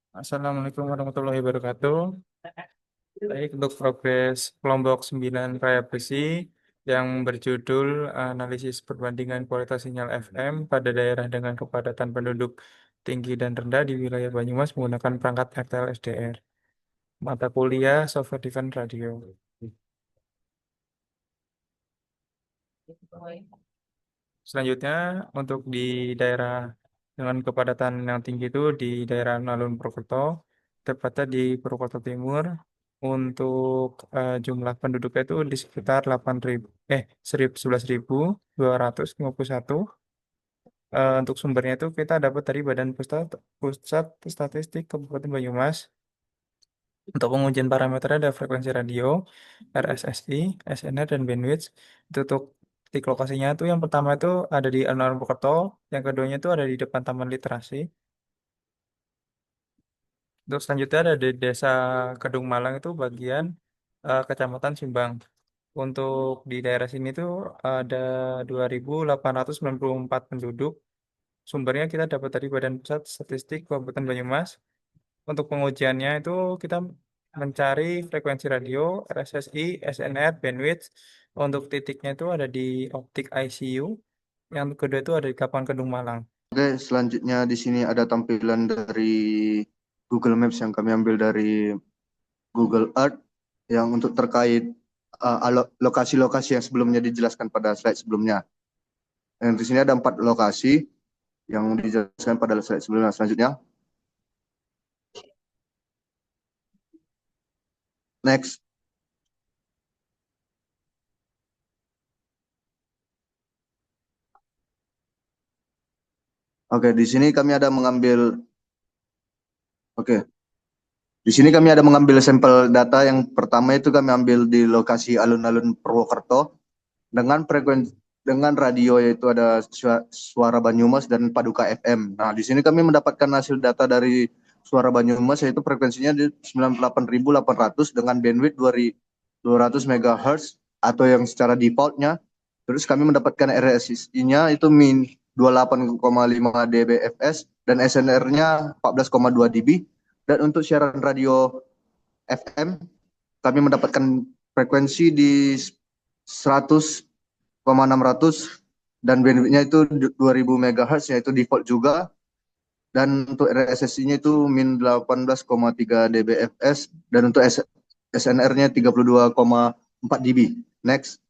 Assalamualaikum warahmatullahi wabarakatuh. Baik, untuk progres kelompok 9 Raya Besi yang berjudul Analisis Perbandingan Kualitas Sinyal FM pada daerah dengan kepadatan penduduk tinggi dan rendah di wilayah Banyumas menggunakan perangkat RTL SDR. Mata kuliah Software Defined Radio. Selanjutnya, untuk di daerah dengan kepadatan yang tinggi itu di daerah Alun Purwokerto, tepatnya di Purwokerto Timur, untuk jumlah penduduknya itu di sekitar 8.000, 11.251. Untuk sumbernya itu kita dapat dari Badan Pusat Statistik Kabupaten Banyumas. Untuk pengujian parameter ada frekuensi radio, RSSI, SNR, dan bandwidth. Itu untuk titik lokasinya itu yang pertama itu ada di Alun-Alun Purwokerto, yang keduanya itu ada di depan Taman Literasi. Untuk selanjutnya ada di Desa Kedung Malang itu bagian Kecamatan Simbang. Untuk di daerah sini tuh ada 2.894 penduduk. Sumbernya kita dapat dari Badan Pusat Statistik Kabupaten Banyumas. Untuk pengujiannya itu kita mencari frekuensi radio, RSSI, SNR, bandwidth. Untuk titiknya itu ada di optik ICU. Yang kedua itu ada di Kapan Kedung Malang. Oke, selanjutnya di sini ada tampilan dari Google Maps yang kami ambil dari Google Earth yang untuk terkait lokasi-lokasi yang sebelumnya dijelaskan pada slide sebelumnya. Yang di sini ada 4 lokasi yang dijelaskan pada slide sebelumnya. Selanjutnya, next. Oke, di sini kami ada mengambil Oke, di sini kami ada mengambil sampel data. Yang pertama itu kami ambil di lokasi alun-alun Purwokerto dengan radio yaitu ada Suara Banyumas dan Paduka FM. Nah, di sini kami mendapatkan hasil data dari Suara Banyumas yaitu frekuensinya di 98.800 dengan bandwidth 200 MHz atau yang secara defaultnya. Terus kami mendapatkan RSSI-nya itu min 28,5 dBFS dan SNR-nya 14,2 dB. Dan untuk siaran radio FM kami mendapatkan frekuensi di 100,600 dan bandwidth-nya itu 2000 MHz yaitu default juga. Dan untuk RSSI-nya itu min 18,3 dBFS dan untuk SNR-nya 32,4 dB. Next.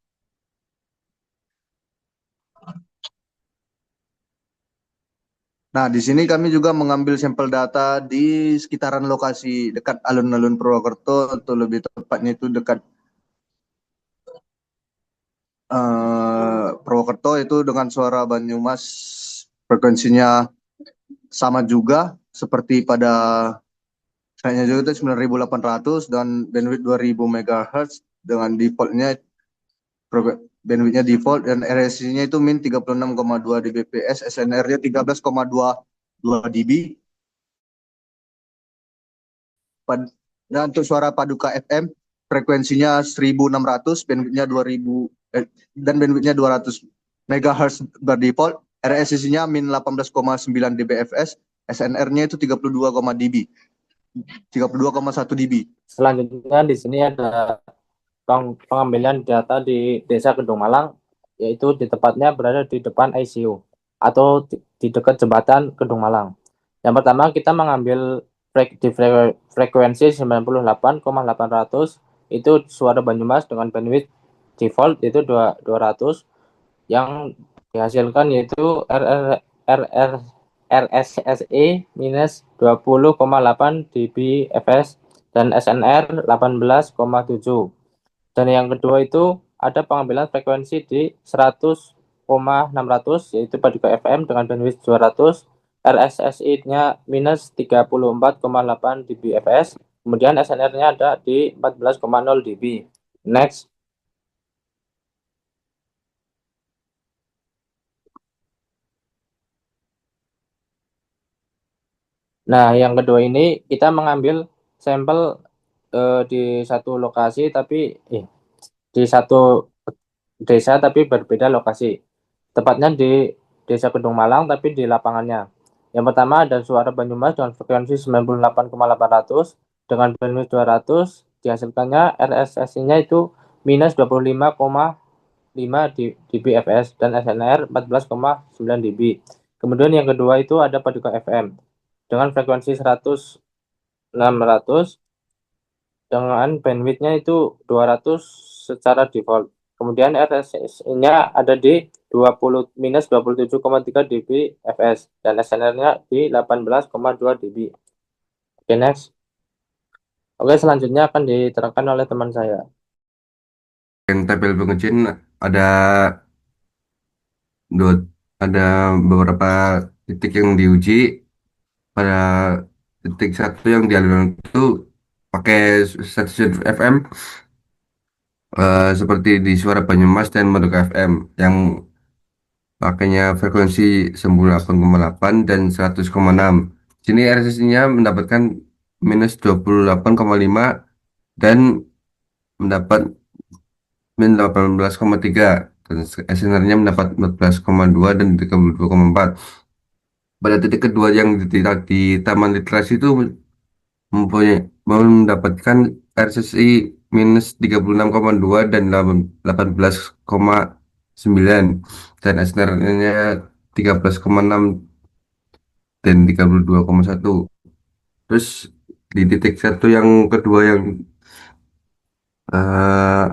Nah, di sini kami juga mengambil sampel data di sekitaran lokasi dekat alun-alun Purwokerto, atau lebih tepatnya itu dekat Purwokerto itu dengan Suara Banyumas frekuensinya sama juga seperti pada slide-nya juga itu 9.800 dan bandwidth 2000 MHz dengan defaultnya bandwidth-nya default dan RSI-nya itu min 36,2 dbps, SNR-nya 13,22 dB. Dan untuk Suara Paduka FM frekuensinya 1.600, bandwidth-nya 2000 dan bandwidth-nya 200 MHz berdefault, RSSI-nya min 18,9 dBFS, SNR-nya itu 32,1 dB. Selanjutnya di sini ada pengambilan data di Desa Kedung Malang, yaitu di tepatnya berada di depan ICU atau di dekat jembatan Kedung Malang. Yang pertama kita mengambil di frekuensi 98,800 itu Suara Banyumas dengan bandwidth default itu 200, yang dihasilkan yaitu RSSI minus 20,8 dBFS dan SNR 18,7. Dan yang kedua itu ada pengambilan frekuensi di 100,600 yaitu Paduka FM dengan bandwidth 200, RSSI-nya minus 34,8 dBFS, kemudian SNR-nya ada di 14,0 dB. Next. Nah, yang kedua ini kita mengambil sampel di satu lokasi di satu desa tapi berbeda lokasi. Tepatnya di Desa Kedung Malang tapi di lapangannya. Yang pertama ada suara Banyumas dengan frekuensi 98,800 dengan bandwidth 200, dihasilkannya RSSI-nya itu minus 25,5 dBfs dan SNR 14,9 dB. Kemudian yang kedua itu ada Paduka FM dengan frekuensi 100-600 dengan bandwidth-nya itu 200 secara default. Kemudian RSSI-nya ada di 27,3 dBfs dan SNR-nya di 18,2 dB. Oke, next. Oke, selanjutnya akan diterangkan oleh teman saya. Yang tabel pengujian ada dua, ada beberapa titik yang diuji. Pada titik satu yang di aliran itu pakai stasiun FM seperti di Suara Banyumas dan Maduka FM yang pakainya frekuensi 98,8 dan 100,6. Sini RSS-nya mendapatkan minus 28,5 dan mendapat min 18,3 dan SNR-nya mendapat 14,2 dan 32,4. Pada titik kedua yang di Taman Literasi itu mempunyai mendapatkan RSSI minus 36,2 dan 18,9 dan SNR-nya 13,6 dan 32,1. Terus di titik satu yang kedua eh,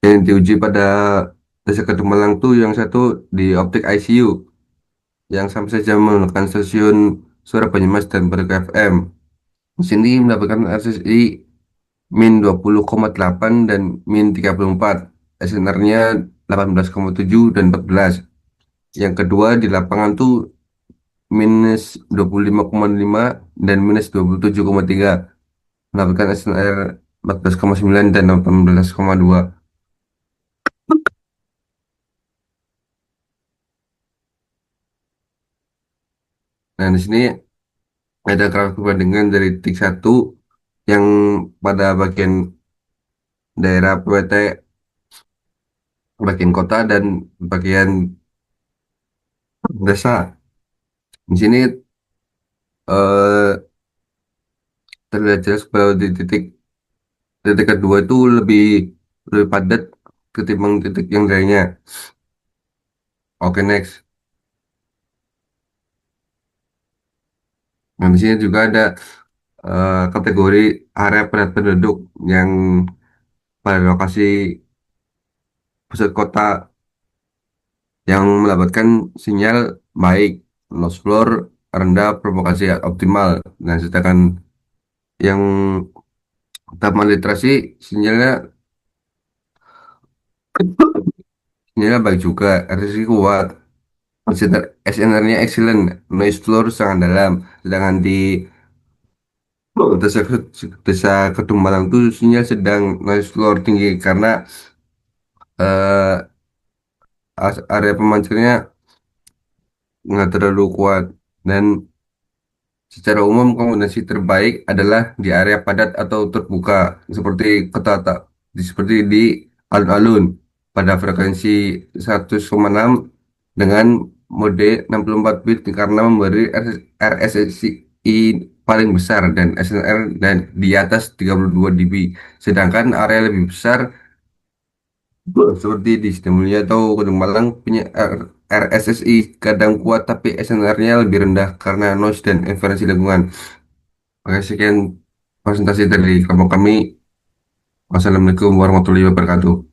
yang diuji pada Desa Kedung Malang tuh yang satu di Optik ICU yang sama saja menggunakan stasiun Suara Banyumas dan Berita FM. Di sini mendapatkan RSSI min 20,8 dan min 34. SNR-nya 18,7 dan 14. Yang kedua di lapangan tuh minus 25,5 dan minus 27,3. Mendapatkan SNR 14,9 dan 18,2. Nah, di sini ada grafik perbandingan dari titik satu yang pada bagian daerah PWT, bagian kota dan bagian desa. Di sini eh, terlihat jelas bahwa di titik titik kedua itu lebih padat ketimbang titik yang lainnya. Oke, next. Nah, di sini juga ada kategori area padat penduduk yang pada lokasi pusat kota yang mendapatkan sinyal baik, low floor rendah, propagasi optimal. Nah, sedangkan yang taman literasi sinyalnya sinyalnya baik juga, RSI kuat, SNR-nya excellent, noise floor sangat dalam. Sedangkan di desa, desa Kedung Malang itu sinyal sedang, noise floor tinggi karena eh, area pemancarnya nggak terlalu kuat. Dan secara umum kombinasi terbaik adalah di area padat atau terbuka seperti seperti di alun-alun pada frekuensi 100,6 dengan mode 64 bit karena memberi RSSI paling besar dan SNR dan di atas 32 dB. Sedangkan area lebih besar seperti di Sidomulyo atau Gunung Malang punya RSSI kadang kuat tapi SNR-nya lebih rendah karena noise dan inferensi lingkungan. Oke, sekian presentasi dari kelompok kami. Wassalamualaikum warahmatullahi wabarakatuh.